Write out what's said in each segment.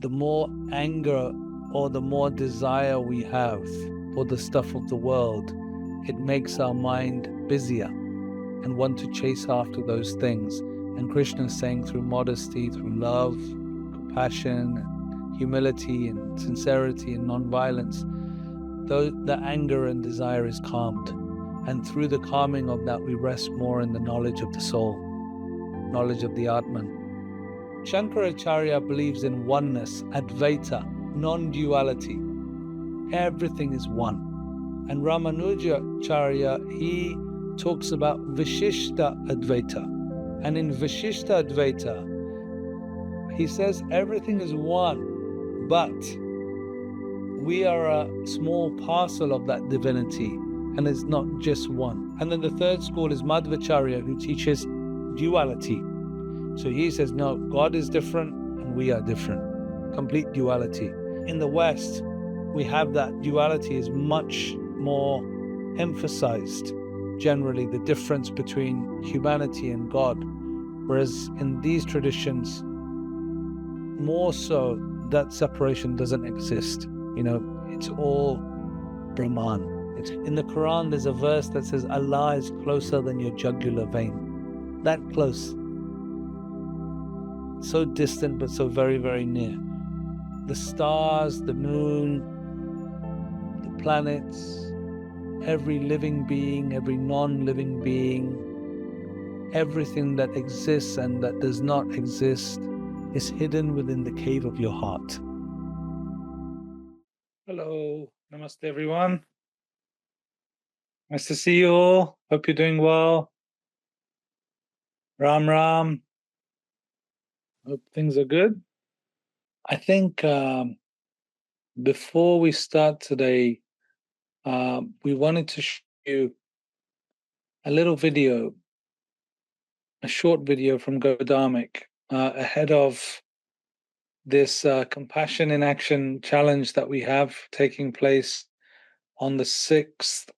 the more anger or the more desire we have for the stuff of the world, it makes our mind busier and want to chase after those things. And Krishna is saying through modesty, through love, compassion, humility and sincerity and non-violence, the anger and desire is calmed. And through the calming of that, we rest more in the knowledge of the soul, knowledge of the Atman. Shankaracharya believes in oneness, Advaita, non-duality. Everything is one. And Ramanujacharya, he talks about Vishishta Advaita. And in Vishishta Advaita, he says everything is one, but we are a small parcel of that divinity, and it's not just one. And then the third school is Madhvacharya, who teaches duality. So he says, no, God is different and we are different. Complete duality. In the West, we have that duality is much more emphasized. Generally, the difference between humanity and God. Whereas in these traditions, more so, that separation doesn't exist. It's all Brahman. In the Quran, there's a verse that says, Allah is closer than your jugular vein. That close. So distant, but so very, very near. The stars, the moon, the planets, every living being, every non-living being, everything that exists and that does not exist is hidden within the cave of your heart. Hello, namaste everyone. Nice to see you all. Hope you're doing well. Ram Ram. Hope things are good. I think before we start today, we wanted to show you a little video, a short video from Godharmic ahead of this Compassion in Action challenge that we have taking place on the 6th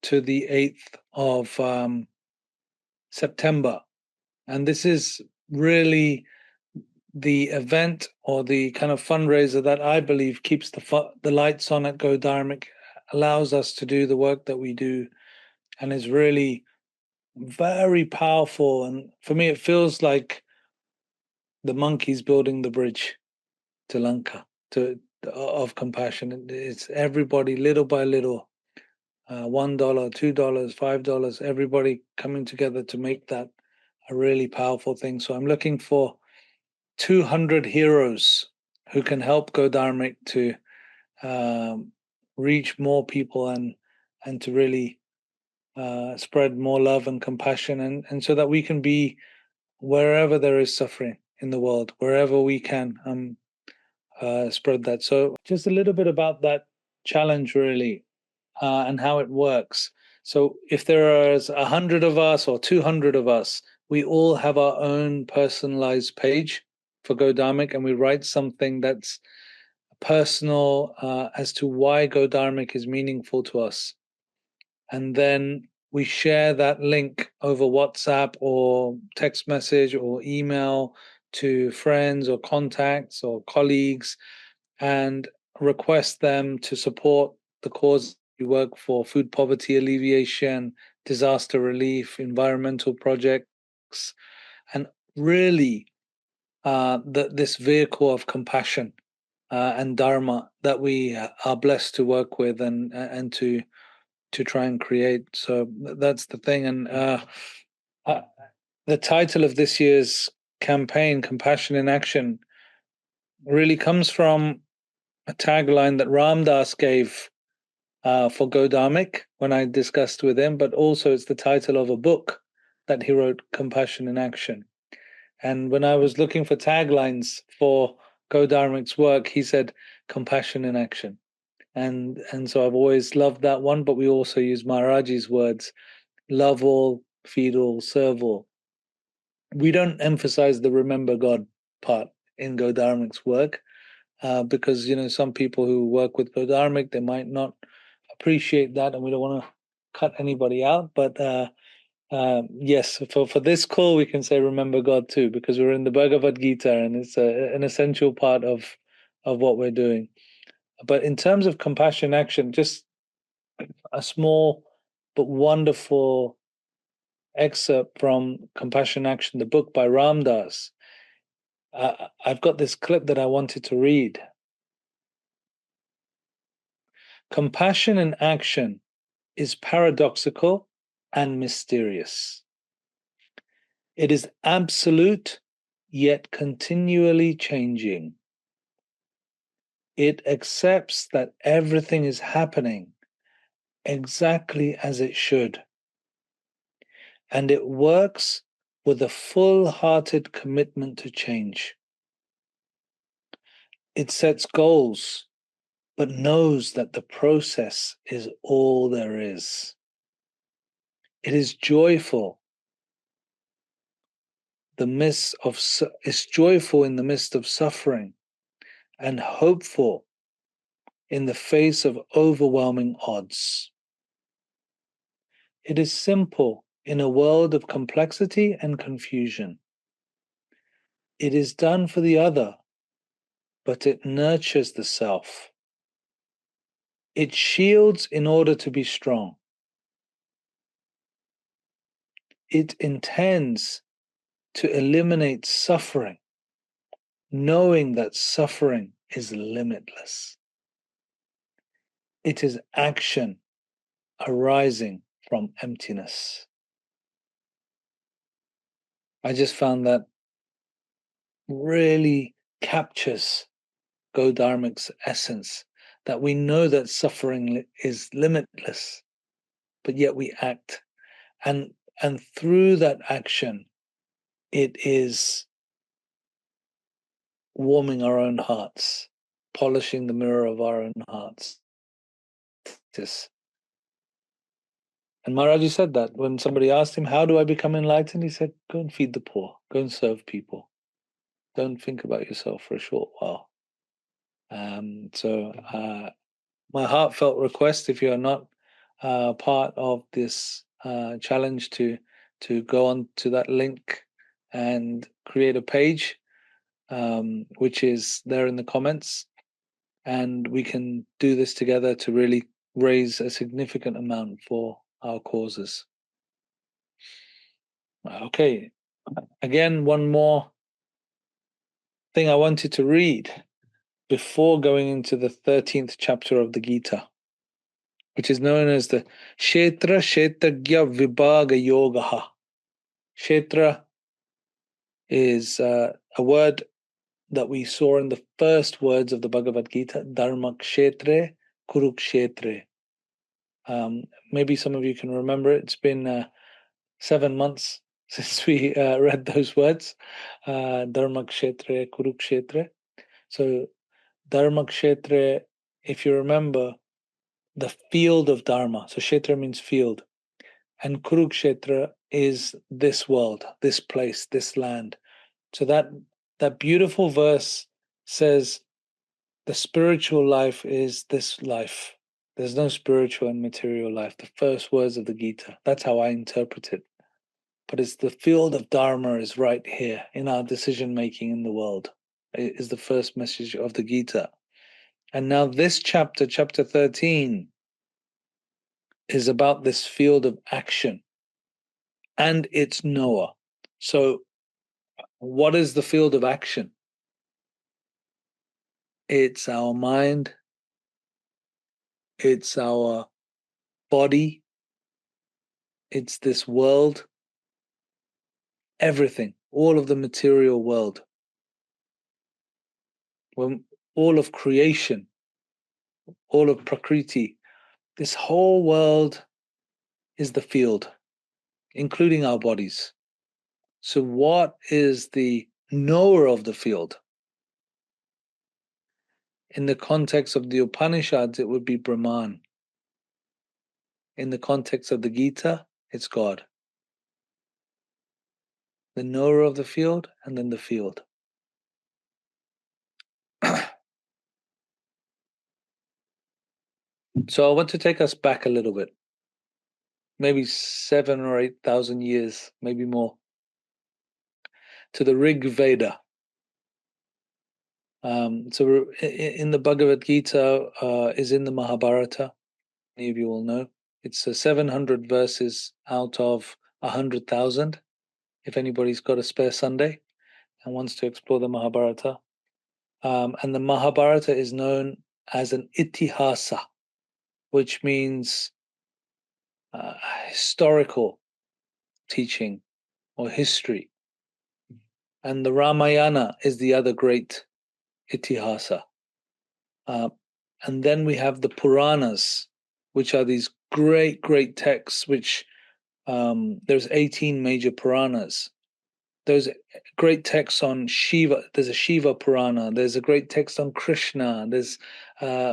to the 8th of September. And this is really the event or the kind of fundraiser that I believe keeps the lights on at Godharmic, allows us to do the work that we do, and is really very powerful. And for me, it feels like the monkeys building the bridge to Lanka of compassion. It's everybody little by little, $1, $2, $5, everybody coming together to make that a really powerful thing. So I'm looking for 200 heroes who can help Godharmic to reach more people and to really spread more love and compassion, and so that we can be wherever there is suffering in the world, wherever we can spread that. So just a little bit about that challenge really, and how it works. So if there are 100 of us or 200 of us, we all have our own personalized page for Godharmic, and we write something that's personal as to why Godharmic is meaningful to us. And then we share that link over WhatsApp or text message or email to friends or contacts or colleagues, and request them to support the cause we work for: food poverty alleviation, disaster relief, environmental projects, and really this vehicle of compassion and dharma that we are blessed to work with and to try and create. So that's the thing. And the title of this year's campaign, Compassion in Action, really comes from a tagline that Ram Dass gave for Godharmic when I discussed with him, but also it's the title of a book that he wrote, Compassion in Action. And when I was looking for taglines for Godharmic's work, he said, Compassion in Action. And so I've always loved that one, but we also use Maharaji's words, love all, feed all, serve all. We don't emphasize the remember God part in Godharmic's work because, some people who work with Godharmic, they might not appreciate that, and we don't want to cut anybody out. But yes, for this call, we can say remember God too, because we're in the Bhagavad Gita, and it's an essential part of of what we're doing. But in terms of compassion action, just a small but wonderful excerpt from Compassion Action, the book by Ram Dass. I've got this clip that I wanted to read. Compassion in action is paradoxical and mysterious. It is absolute, yet continually changing. It accepts that everything is happening exactly as it should, and it works with a full-hearted commitment to change. It sets goals, but knows that the process is all there is. It is joyful. It's joyful in the midst of suffering and hopeful in the face of overwhelming odds. It is simple in a world of complexity and confusion. It is done for the other, but it nurtures the self. It shields in order to be strong. It intends to eliminate suffering, knowing that suffering is limitless. It is action arising from emptiness. I just found that really captures Godharmic's essence, that we know that suffering is limitless, but yet we act. And through that action, it is warming our own hearts, polishing the mirror of our own hearts. And Maharaji said that when somebody asked him, how do I become enlightened? He said, go and feed the poor, go and serve people. Don't think about yourself for a short while. My heartfelt request, if you are not part of this challenge, to go on to that link and create a page, which is there in the comments, and we can do this together to really raise a significant amount for our causes. Okay, again, one more thing I wanted to read before going into the 13th chapter of the Gita, which is known as the Kshetra Kshetrajna Vibhaga Yoga. Kshetra is a word that we saw in the first words of the Bhagavad Gita, Dharma Kshetre, Kurukshetre. Maybe some of you can remember it. It's been 7 months since we read those words, Dharma Kshetre, Kurukshetre. So Dharma Kshetra, if you remember, the field of Dharma. So Kshetra means field. And Kurukshetra is this world, this place, this land. So that beautiful verse says the spiritual life is this life. There's no spiritual and material life. The first words of the Gita. That's how I interpret it. But it's the field of Dharma is right here in our decision making in the world. It is the first message of the Gita. And now this chapter, chapter 13, is about this field of action and its knower. So what is the field of action? It's our mind, it's our body, it's this world, everything, all of the material world. When all of creation, all of Prakriti, this whole world is the field, including our bodies. So what is the knower of the field? In the context of the Upanishads, it would be Brahman. In the context of the Gita, it's God. The knower of the field, and then the field. So I want to take us back a little bit, maybe 7,000 or 8,000 years, maybe more, to the Rig Veda. In the Bhagavad Gita is in the Mahabharata. Many of you will know. It's 700 verses out of 100,000. If anybody's got a spare Sunday and wants to explore the Mahabharata. And the Mahabharata is known as an itihasa, which means historical teaching or history. And the Ramayana is the other great itihasa. And then we have the Puranas, which are these great, great texts, which there's 18 major Puranas. There's great texts on Shiva. There's a Shiva Purana. There's a great text on Krishna. There's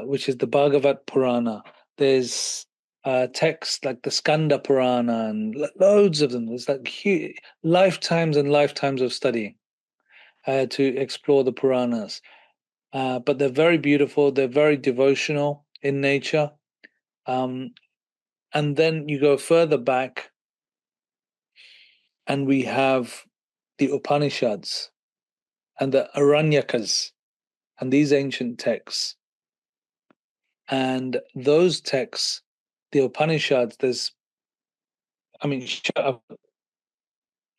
which is the Bhagavad Purana. There's texts like the Skanda Purana and loads of them. There's like huge, lifetimes and lifetimes of studying to explore the Puranas. But they're very beautiful. They're very devotional in nature. And then you go further back, and we have the Upanishads and the Aranyakas and these ancient texts. And those texts, the Upanishads, the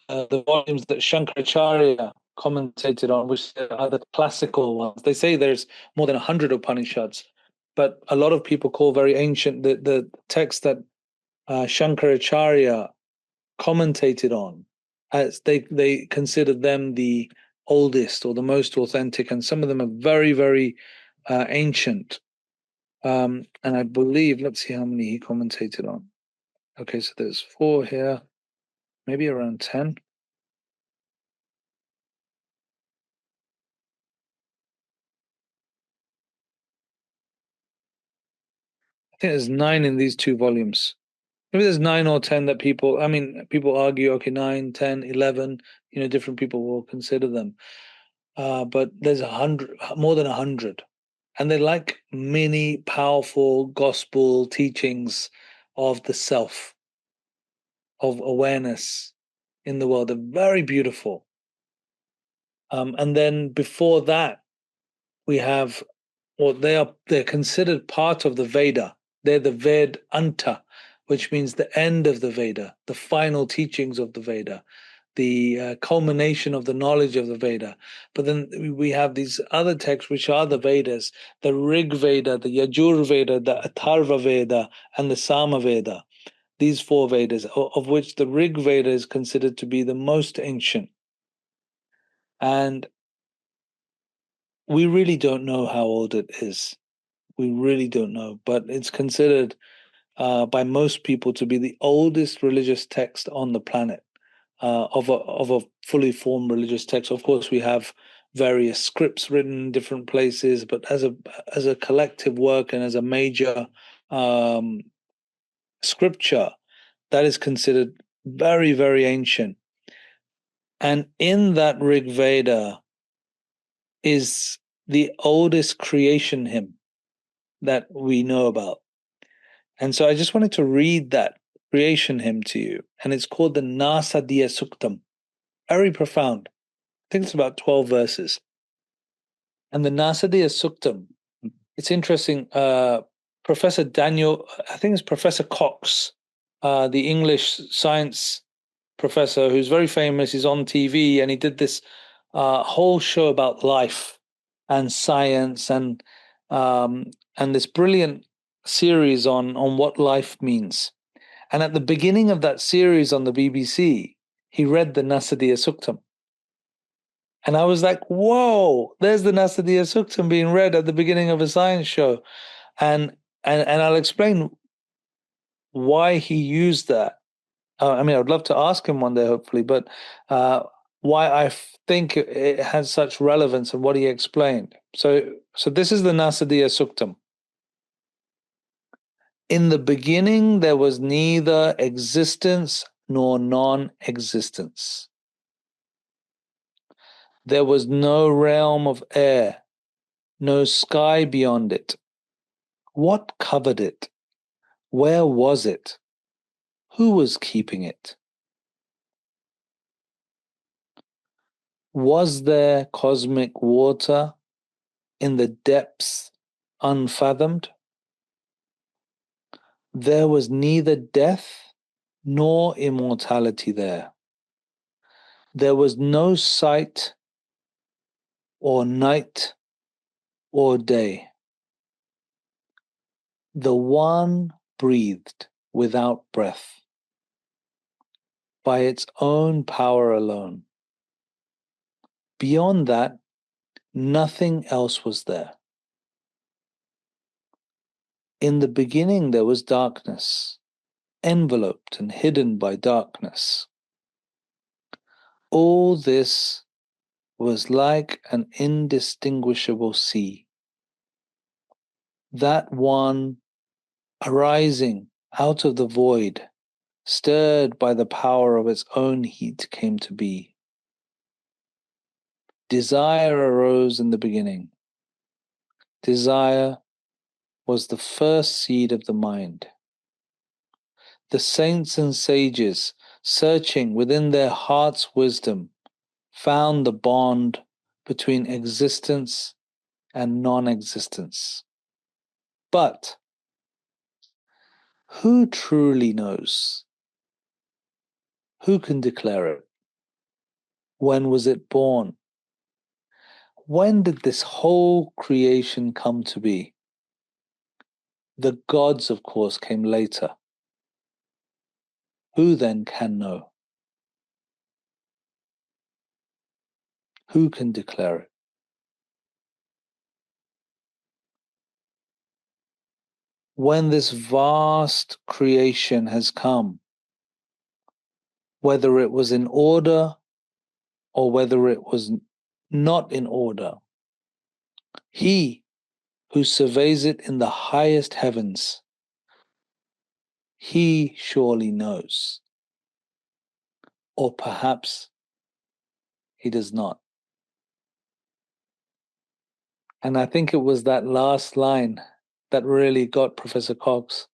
volumes that Shankaracharya commentated on, which are the classical ones. They say there's more than 100 Upanishads, but a lot of people call very ancient the text that Shankaracharya commentated on, as they consider them the oldest or the most authentic, and some of them are very, very ancient. And I believe, let's see how many he commentated on. Okay, so there's 4 here, maybe around 10. I think there's 9 in these 2 volumes. Maybe there's 9 or 10 that people argue, okay, 9, 10, 11, different people will consider them. But there's 100, more than 100. And they're like many powerful gospel teachings of the self, of awareness in the world. They're very beautiful. And then before that, we have, they're considered part of the Veda. They're the Vedanta, which means the end of the Veda, the final teachings of the Veda, the culmination of the knowledge of the Veda. But then we have these other texts, which are the Vedas, the Rig Veda, the Yajur Veda, the Atharva Veda, and the Sama Veda. These 4 Vedas, of which the Rig Veda is considered to be the most ancient. And we really don't know how old it is. We really don't know, but it's considered by most people to be the oldest religious text on the planet, of a fully formed religious text. Of course, we have various scripts written in different places, but as a collective work and as a major scripture, that is considered very, very ancient. And in that Rig Veda is the oldest creation hymn that we know about. And so I just wanted to read that creation hymn to you. And it's called the Nasadiya Suktam. Very profound. I think it's about 12 verses. And the Nasadiya Suktam, it's interesting. Professor Daniel, I think it's Professor Cox, the English science professor who's very famous. He's on TV and he did this whole show about life and science and this brilliant series on what life means. And at the beginning of that series on the BBC, he read the Nasadiya Suktam. And I was like, whoa, there's the Nasadiya Suktam being read at the beginning of a science show. And I'll explain why he used that. I mean, I'd love to ask him one day, hopefully, but why I think it has such relevance and what he explained. So this is the Nasadiya Suktam. In the beginning, there was neither existence nor non-existence. There was no realm of air, no sky beyond it. What covered it? Where was it? Who was keeping it? Was there cosmic water in the depths unfathomed. There was neither death nor immortality there. There was no sight or night or day. The One breathed without breath, by its own power alone. Beyond that, nothing else was there. In the beginning there was darkness, enveloped and hidden by darkness. All this was like an indistinguishable sea. That One arising out of the void, stirred by the power of its own heat, came to be. Desire arose in the beginning. Desire was the first seed of the mind. The saints and sages, searching within their heart's wisdom, found the bond between existence and non-existence. But who truly knows? Who can declare it? When was it born? When did this whole creation come to be? The gods, of course, came later. Who then can know? Who can declare it? When this vast creation has come, whether it was in order or whether it was not in order, He who surveys it in the highest heavens, He surely knows. Or perhaps He does not. And I think it was that last line that really got Professor Cox,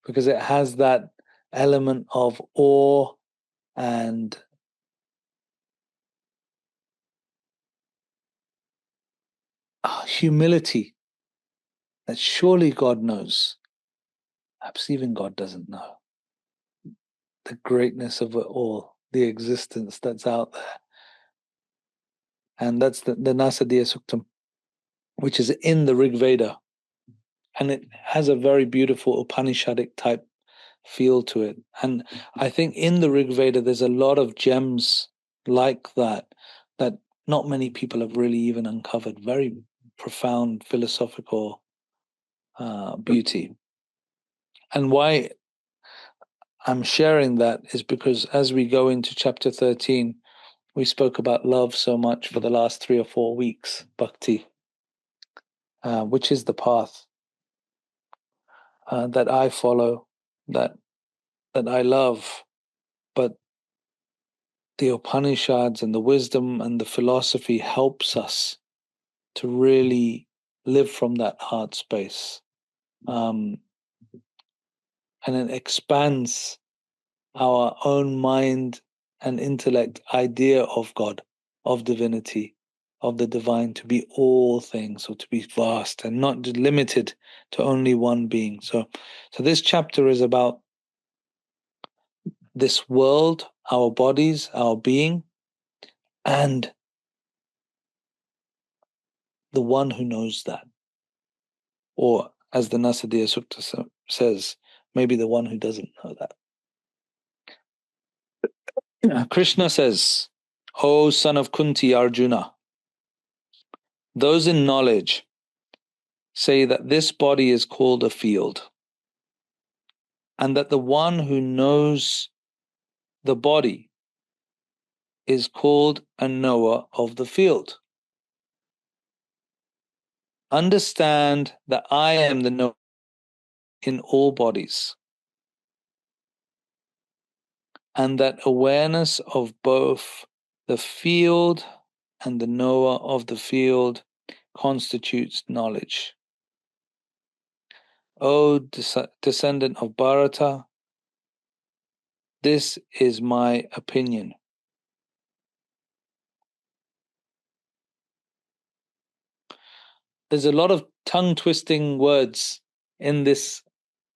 because it has that element of awe and humility, that surely God knows. Perhaps even God doesn't know the greatness of it all, the existence that's out there. And that's the Nasadiya Suktam, which is in the Rig Veda. And it has a very beautiful Upanishadic type feel to it. And I think in the Rig Veda, there's a lot of gems like that not many people have really even uncovered. Very profound philosophical beauty. And why I'm sharing that is because as we go into chapter 13, we spoke about love so much for the last 3 or 4 weeks, bhakti, which is the path that I follow, that I love. But the Upanishads and the wisdom and the philosophy helps us to really live from that heart space. And it expands our own mind and intellect idea of God, of divinity, of the divine, to be all things, or to be vast and not limited to only one being. So this chapter is about this world, our bodies, our being, and the one who knows that. Or, as the Nasadiya Sukta says, maybe the one who doesn't know that. Krishna says, O son of Kunti Arjuna, those in knowledge say that this body is called a field, and that the one who knows the body is called a knower of the field. Understand that I am the knower in all bodies, and that awareness of both the field and the knower of the field constitutes knowledge. O descendant of Bharata, this is my opinion. there's a lot of tongue-twisting words in this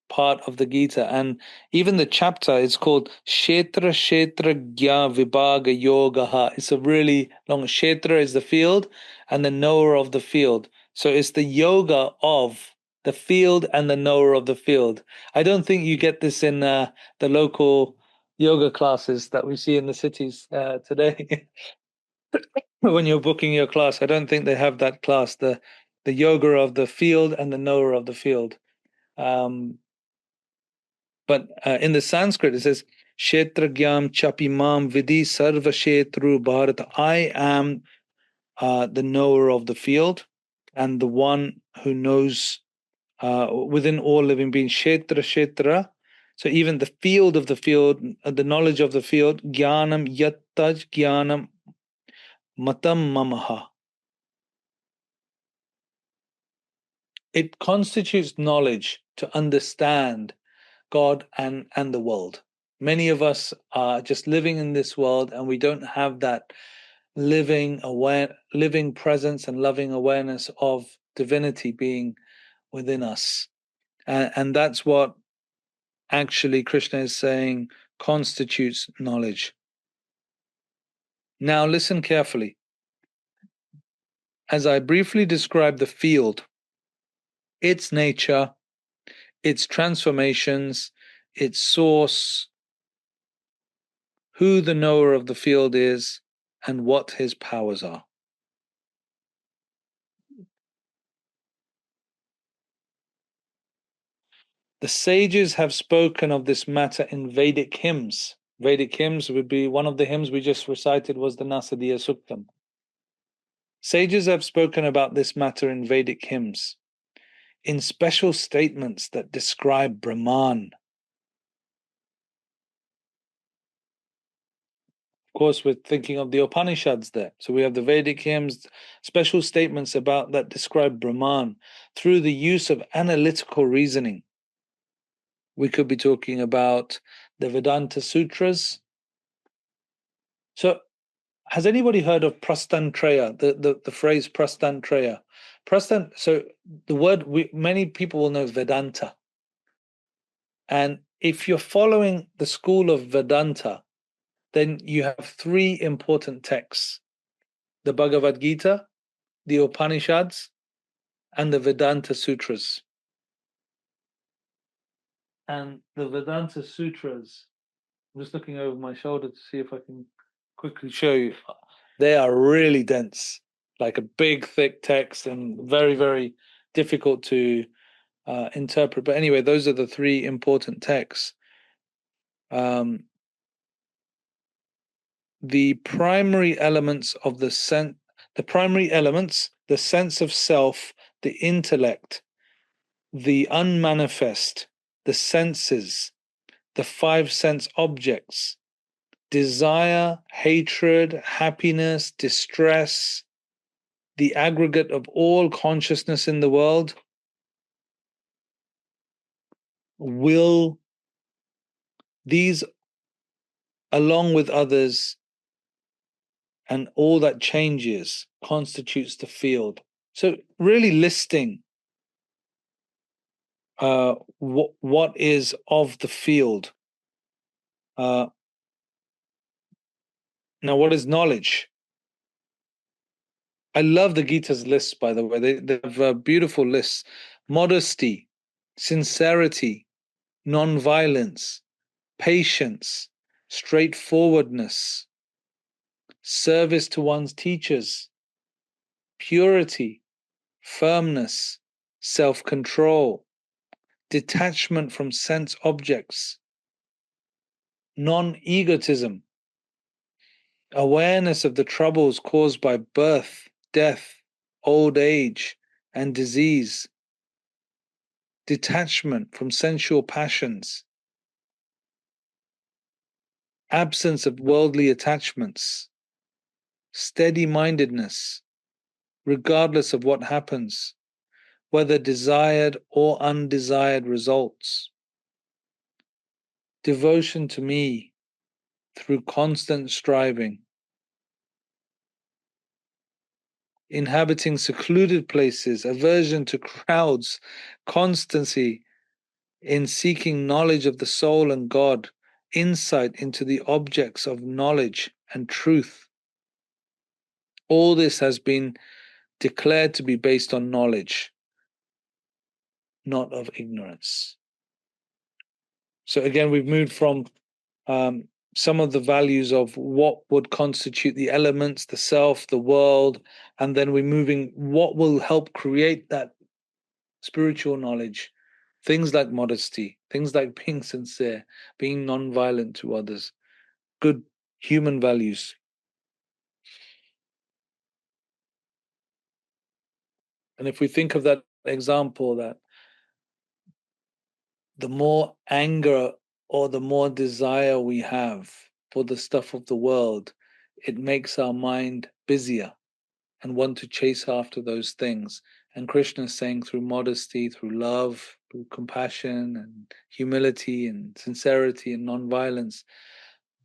part of the Gita, and even the chapter is called Kshetrajna Vibhaga Yogaha. It's a really long. Kshetra is the field, and the knower of the field. So it's the yoga of the field and the knower of the field. I don't think you get this in the local yoga classes that we see in the cities today. When you're booking your class, I don't think they have that class, the yoga of the field and the knower of the field. But in the Sanskrit, it says, Kshetragyam chapimam vidhi sarva kshetru bharata. I am the knower of the field and the one who knows within all living beings. Kshetra. So even the field of the field, the knowledge of the field, jnanam yattaj jnanam matam mamaha. It constitutes knowledge to understand God and the world. Many of us are just living in this world, and we don't have that living presence and loving awareness of divinity being within us. And that's what actually Krishna is saying constitutes knowledge. Now listen carefully. As I briefly describe the field, its nature, its transformations, its source, who the knower of the field is, and what his powers are. The sages have spoken of this matter in Vedic hymns. Vedic hymns would be one of the hymns we just recited was the Nasadiya Suktam. Sages have spoken about this matter in Vedic hymns, in special statements that describe Brahman. Of course, we're thinking of the Upanishads there. So we have the Vedic hymns, special statements about that describe Brahman through the use of analytical reasoning. We could be talking about the Vedanta Sutras. So has anybody heard of prastantraya, the phrase prastantraya? So the word, many people will know Vedanta. And if you're following the school of Vedanta, then you have three important texts: the Bhagavad Gita, the Upanishads, and the Vedanta Sutras. And the Vedanta Sutras, I'm just looking over my shoulder to see if I can quickly show you. They are really dense, like a big, thick text, and very, very difficult to interpret. But anyway, those are the three important texts. The primary elements of the sense of self, the intellect, the unmanifest, the senses, the five sense objects, desire, hatred, happiness, distress, the aggregate of all consciousness in the world, will, these, along with others, and all that changes, constitutes the field. So really listing what is of the field. Now, what is knowledge? I love the Gita's lists, by the way. They have beautiful lists. Modesty, sincerity, non-violence, patience, straightforwardness, service to one's teachers, purity, firmness, self-control, detachment from sense objects, non-egotism, awareness of the troubles caused by birth, death, old age, and disease, detachment from sensual passions, absence of worldly attachments, steady-mindedness, regardless of what happens, whether desired or undesired results, devotion to me through constant striving, inhabiting secluded places, aversion to crowds, constancy in seeking knowledge of the soul and God, insight into the objects of knowledge and truth. All this has been declared to be based on knowledge, not of ignorance. So again, we've moved from some of the values of what would constitute the elements, the self, the world, and then we're moving what will help create that spiritual knowledge. Things like modesty, things like being sincere, being non-violent to others, good human values. And if we think of that example, that the more anger or the more desire we have for the stuff of the world, it makes our mind busier and want to chase after those things. And Krishna is saying through modesty, through love, through compassion and humility and sincerity and non-violence,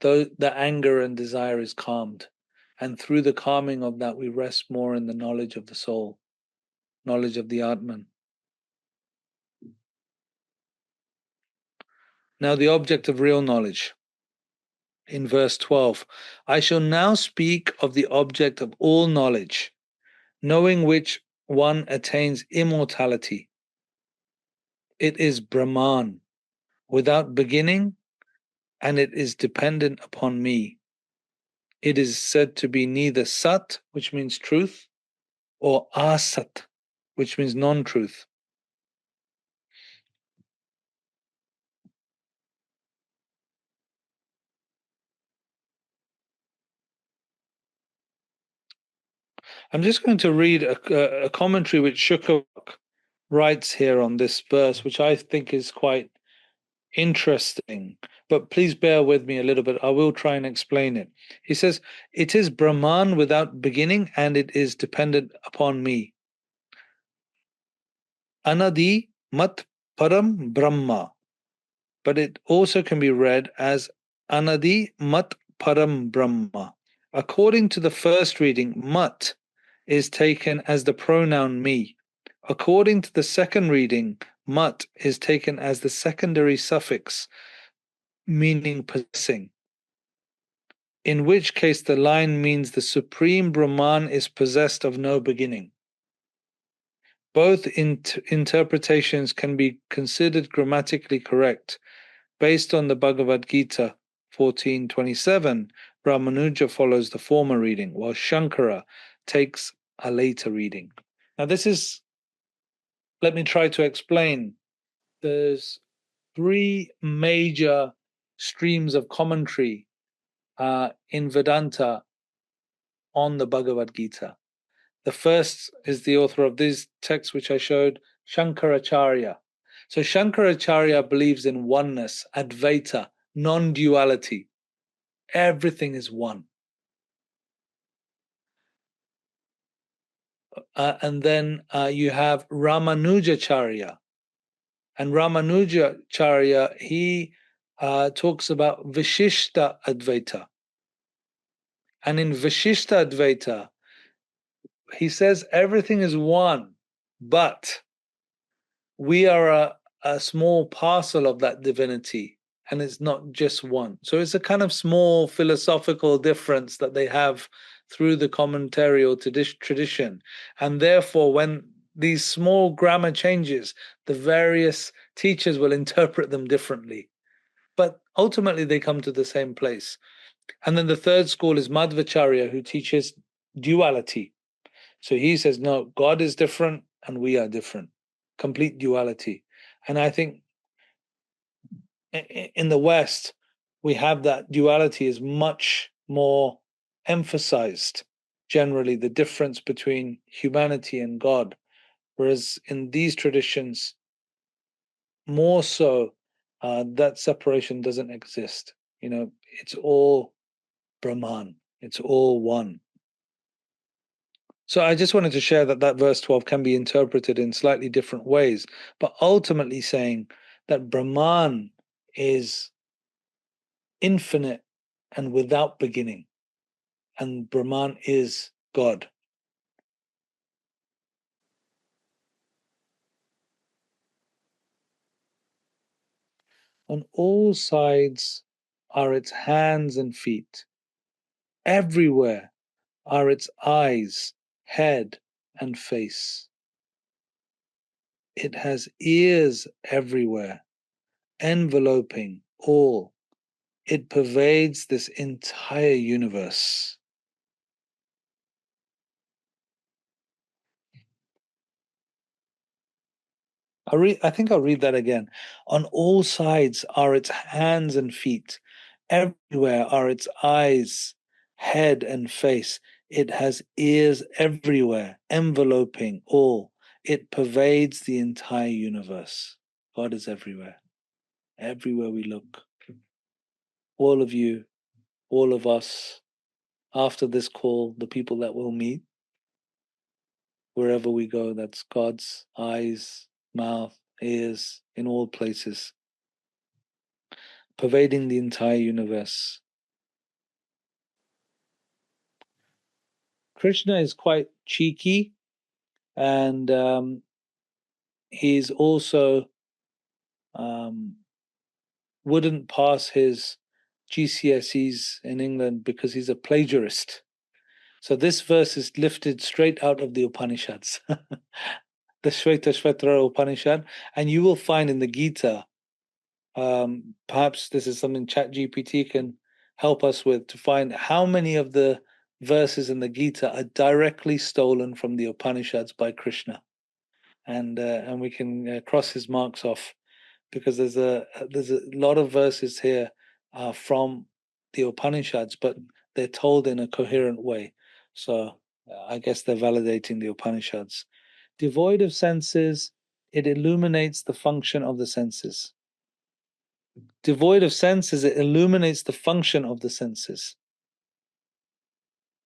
though the anger and desire is calmed. And through the calming of that, we rest more in the knowledge of the soul, knowledge of the Atman. Now, the object of real knowledge. In verse 12, I shall now speak of the object of all knowledge, knowing which one attains immortality. It is Brahman, without beginning, and it is dependent upon me. It is said to be neither Sat, which means truth, or Asat, which means non-truth. I'm just going to read a commentary which Shukra writes here on this verse, which I think is quite interesting. But please bear with me a little bit. I will try and explain it. He says, it is Brahman without beginning, and it is dependent upon me. Anadi mat param Brahma. But it also can be read as Anadi mat param Brahma. According to the first reading, mat is taken as the pronoun me. According to the second reading, mat is taken as the secondary suffix, meaning possessing, in which case the line means the supreme Brahman is possessed of no beginning. Both interpretations can be considered grammatically correct. Based on the Bhagavad Gita 14:27, Ramanuja follows the former reading, while Shankara takes a later reading. Now let me try to explain. There's three major streams of commentary in Vedanta on the Bhagavad Gita. The first is the author of these texts, which I showed, Shankaracharya. So Shankaracharya believes in oneness, Advaita, non-duality. Everything is one. And then you have Ramanujacharya. And Ramanujacharya, he talks about Vishishta Advaita. And in Vishishta Advaita, he says everything is one, but we are a small parcel of that divinity, and it's not just one. So it's a kind of small philosophical difference that they have through the commentarial tradition. And therefore, when these small grammar changes, the various teachers will interpret them differently. But ultimately, they come to the same place. And then the third school is Madhvacharya, who teaches duality. So he says, no, God is different and we are different. Complete duality. And I think in the West, we have that duality is much more emphasized, generally, the difference between humanity and God. Whereas in these traditions, more so, that separation doesn't exist. It's all Brahman, it's all one. So I just wanted to share that verse 12 can be interpreted in slightly different ways, but ultimately saying that Brahman is infinite and without beginning, and Brahman is God. On all sides are its hands and feet. Everywhere are its eyes, head, and face. It has ears everywhere, enveloping all. It pervades this entire universe. I think I'll read that again. On all sides are its hands and feet. Everywhere are its eyes, head, and face. It has ears everywhere, enveloping all. It pervades the entire universe. God is everywhere. Everywhere we look. All of you, all of us, after this call, the people that we'll meet, wherever we go, that's God's eyes, mouth, ears, in all places, pervading the entire universe. Krishna is quite cheeky, and he's also wouldn't pass his GCSEs in England because he's a plagiarist. So this verse is lifted straight out of the Upanishads, the Kshetra Upanishad, and you will find in the Gita. Perhaps this is something ChatGPT can help us with, to find how many of the verses in the Gita are directly stolen from the Upanishads by Krishna, and we can cross his marks off, because there's a lot of verses here from the Upanishads, but they're told in a coherent way. So I guess they're validating the Upanishads. Devoid of senses, it illuminates the function of the senses. Devoid of senses, it illuminates the function of the senses.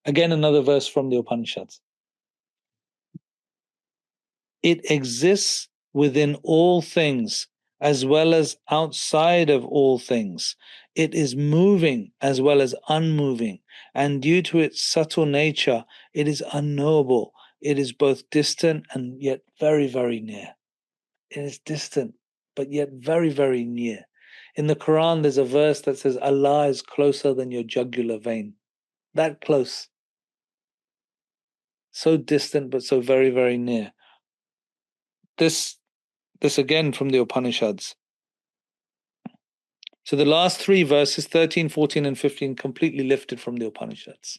Again, another verse from the Upanishads. It exists within all things as well as outside of all things. It is moving as well as unmoving, and due to its subtle nature, it is unknowable. It is both distant and yet very, very near. It is distant, but yet very, very near. In the Quran, there's a verse that says, Allah is closer than your jugular vein. That close. So distant, but so very, very near. This again from the Upanishads. So the last three verses, 13, 14, and 15, completely lifted from the Upanishads.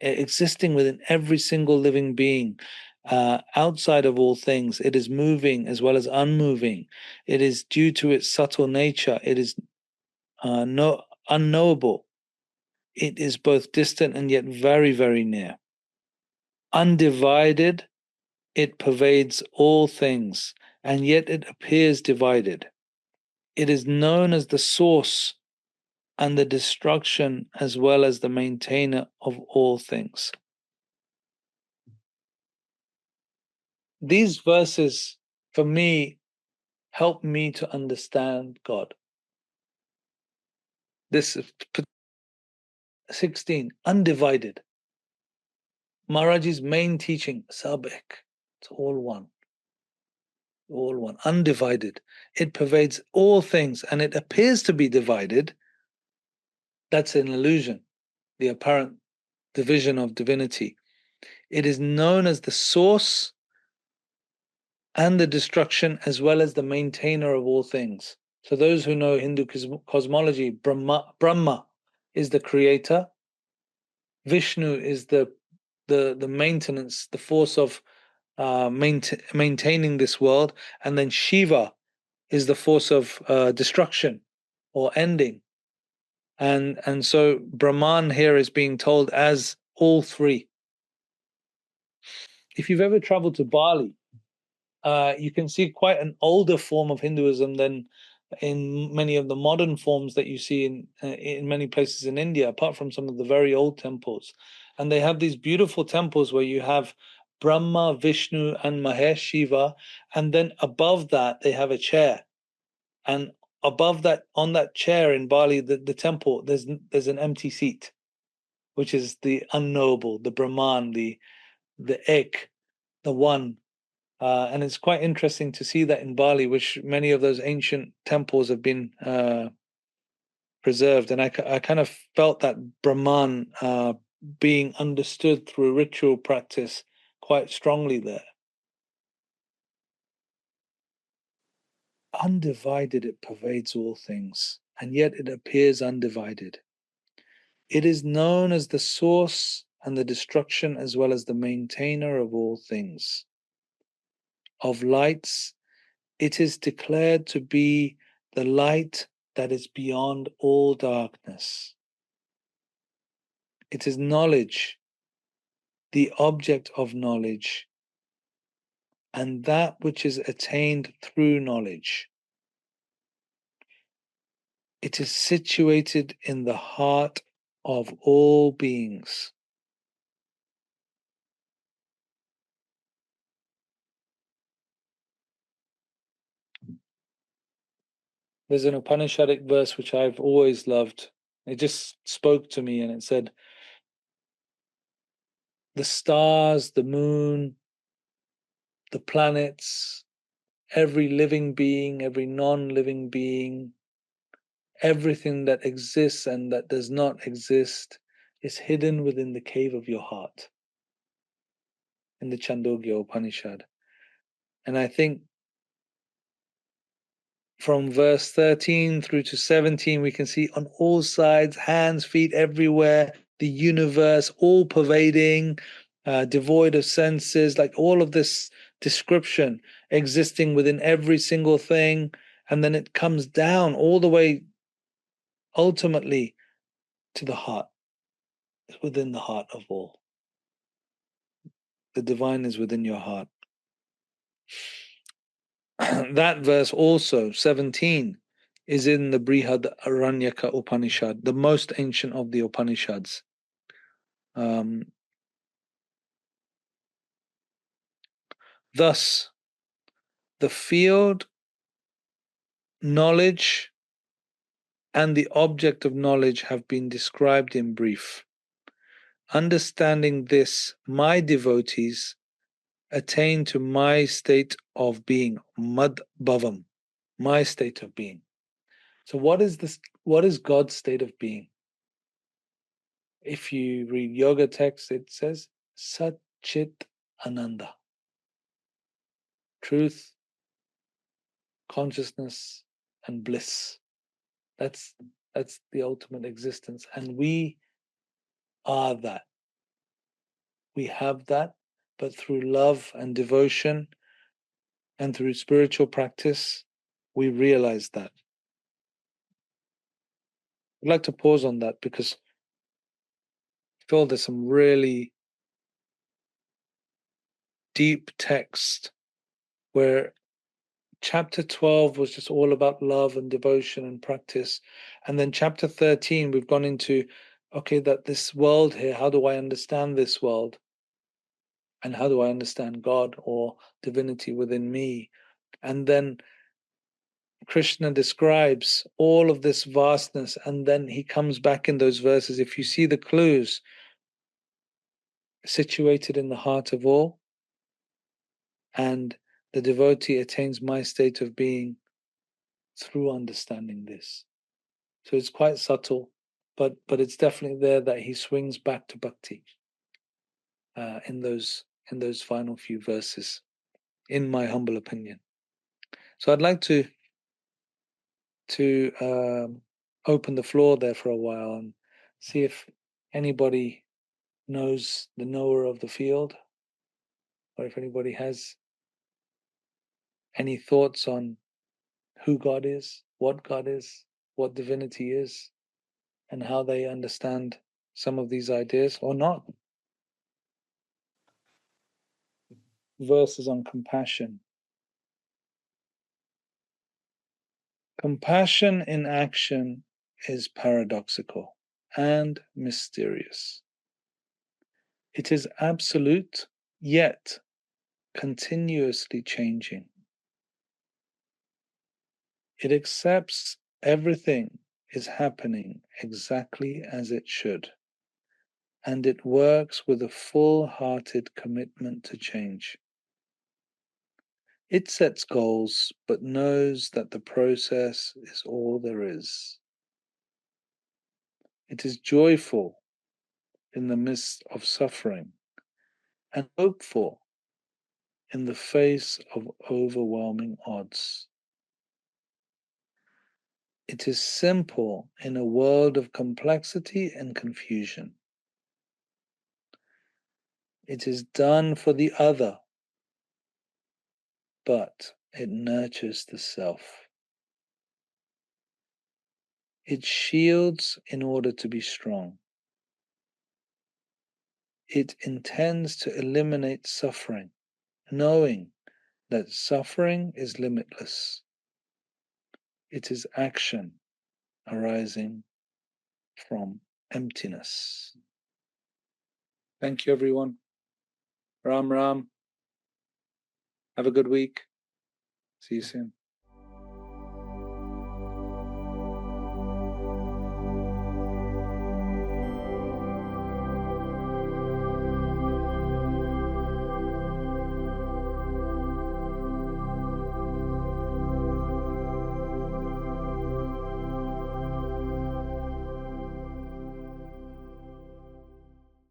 Existing within every single living being, outside of all things, it is moving as well as unmoving. It is due to its subtle nature. It is unknowable. It is both distant and yet very, very near. Undivided, it pervades all things, and yet it appears divided. It is known as the source and the destruction as well as the maintainer of all things. These verses, for me, help me to understand God. This 16, undivided. Maharaji's main teaching, sabek, it's all one. All one, undivided. It pervades all things, and it appears to be divided. That's an illusion, the apparent division of divinity. It is known as the source and the destruction as well as the maintainer of all things. So those who know Hindu cosmology, Brahma is the creator, Vishnu is the maintenance, the force of maintaining this world, and then Shiva is the force of destruction or ending. And so Brahman here is being told as all three. If you've ever traveled to Bali, you can see quite an older form of Hinduism than in many of the modern forms that you see in many places in India, apart from some of the very old temples. And they have these beautiful temples where you have Brahma, Vishnu, and Mahesh, Shiva, and then above that they have a chair. And above that, on that chair in Bali, the temple, there's an empty seat, which is the unknowable, the Brahman, the Ek, the one. And it's quite interesting to see that in Bali, which many of those ancient temples have been preserved. And I kind of felt that Brahman being understood through ritual practice quite strongly there. Undivided, it pervades all things, and yet it appears undivided. It is known as the source and the destruction, as well as the maintainer of all things. Of lights, it is declared to be the light that is beyond all darkness. It is knowledge, the object of knowledge, and that which is attained through knowledge. It is situated in the heart of all beings. There's an Upanishadic verse which I've always loved. It just spoke to me, and it said, the stars, the moon, the planets, every living being, every non-living being, everything that exists and that does not exist is hidden within the cave of your heart, in the Chandogya Upanishad. And I think from verse 13 through to 17, we can see on all sides, hands, feet, everywhere, the universe, all pervading, devoid of senses, like all of this description existing within every single thing. And then it comes down all the way ultimately to the heart. It's within the heart of all. The divine is within your heart. That verse also, 17, is in the Brihad Aranyaka Upanishad, the most ancient of the Upanishads. Thus, the field, knowledge, and the object of knowledge have been described in brief. Understanding this, my devotees attain to my state of being, mad bhavam, my state of being. So what is this? What is God's state of being? If you read yoga texts, it says Sat Chit Ananda. Truth, consciousness, and bliss. That's the ultimate existence. And we are that. We have that, but through love and devotion and through spiritual practice, we realize that. I'd like to pause on that because I feel there's some really deep text where chapter 12 was just all about love and devotion and practice. And then chapter 13, we've gone into, okay, that this world here, how do I understand this world? And how do I understand God or divinity within me? And then Krishna describes all of this vastness, and then he comes back in those verses. If you see the clues, situated in the heart of all, and the devotee attains my state of being through understanding this. So it's quite subtle, but it's definitely there that he swings back to bhakti in those final few verses, in my humble opinion. So I'd like to open the floor there for a while and see if anybody knows the knower of the field, or if anybody has any thoughts on who God is, what divinity is, and how they understand some of these ideas or not. Verses on compassion. Compassion in action is paradoxical and mysterious. It is absolute, yet continuously changing. It accepts everything is happening exactly as it should, and it works with a full-hearted commitment to change. It sets goals, but knows that the process is all there is. It is joyful in the midst of suffering and hopeful in the face of overwhelming odds. It is simple in a world of complexity and confusion. It is done for the other, but it nurtures the self. It shields in order to be strong. It intends to eliminate suffering, knowing that suffering is limitless. It is action arising from emptiness. Thank you, everyone. Ram Ram. Have a good week. See you soon.